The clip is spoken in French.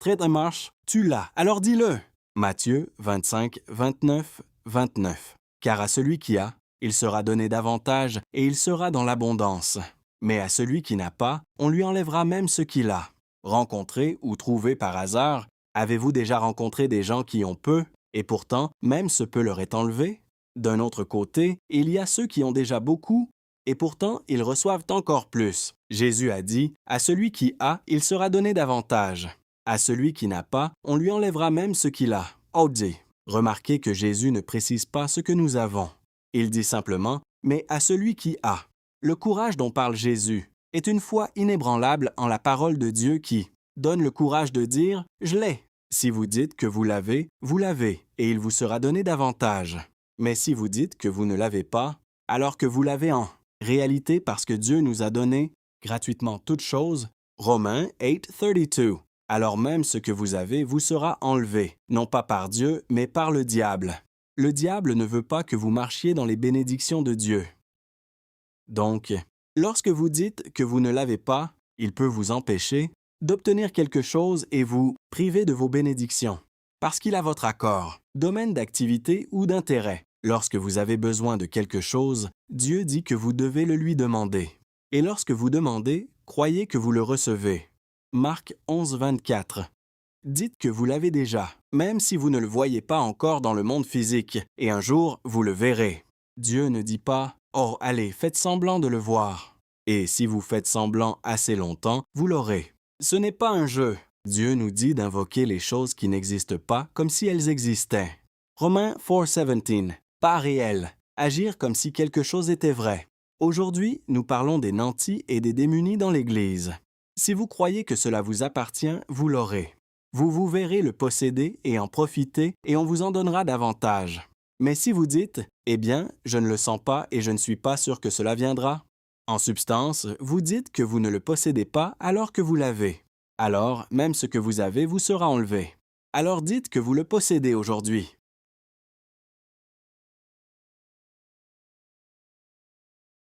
très marche, tu l'as, alors dis-le. Matthieu 25, 29, 29. Car à celui qui a, il sera donné davantage et il sera dans l'abondance. Mais à celui qui n'a pas, on lui enlèvera même ce qu'il a. Rencontré ou trouvé par hasard, avez-vous déjà rencontré des gens qui ont peu, et pourtant, même ce peu leur est enlevé? D'un autre côté, il y a ceux qui ont déjà beaucoup, et pourtant ils reçoivent encore plus. Jésus a dit, « À celui qui a, il sera donné davantage. À celui qui n'a pas, on lui enlèvera même ce qu'il a. » Audit. Remarquez que Jésus ne précise pas ce que nous avons. Il dit simplement, « Mais à celui qui a. » Le courage dont parle Jésus est une foi inébranlable en la parole de Dieu qui donne le courage de dire « Je l'ai ». Si vous dites que vous l'avez, et il vous sera donné davantage. Mais si vous dites que vous ne l'avez pas, alors que vous l'avez en réalité parce que Dieu nous a donné gratuitement toutes choses, Romains 8:32. Alors même ce que vous avez vous sera enlevé, non pas par Dieu, mais par le diable. Le diable ne veut pas que vous marchiez dans les bénédictions de Dieu. Donc, lorsque vous dites que vous ne l'avez pas, il peut vous empêcher d'obtenir quelque chose et vous priver de vos bénédictions, parce qu'il a votre accord, domaine d'activité ou d'intérêt. Lorsque vous avez besoin de quelque chose, Dieu dit que vous devez le lui demander. Et lorsque vous demandez, croyez que vous le recevez. Marc 11:24. Dites que vous l'avez déjà, même si vous ne le voyez pas encore dans le monde physique, et un jour, vous le verrez. Dieu ne dit pas « Oh, allez, faites semblant de le voir. » Et si vous faites semblant assez longtemps, vous l'aurez. Ce n'est pas un jeu. Dieu nous dit d'invoquer les choses qui n'existent pas comme si elles existaient. Romains 4:17. Pas réel. Agir comme si quelque chose était vrai. Aujourd'hui, nous parlons des nantis et des démunis dans l'Église. Si vous croyez que cela vous appartient, vous l'aurez. Vous verrez le posséder et en profiter et on vous en donnera davantage. Mais si vous dites « Eh bien, je ne le sens pas et je ne suis pas sûr que cela viendra », en substance, vous dites que vous ne le possédez pas alors que vous l'avez. Alors, même ce que vous avez vous sera enlevé. Alors dites que vous le possédez aujourd'hui.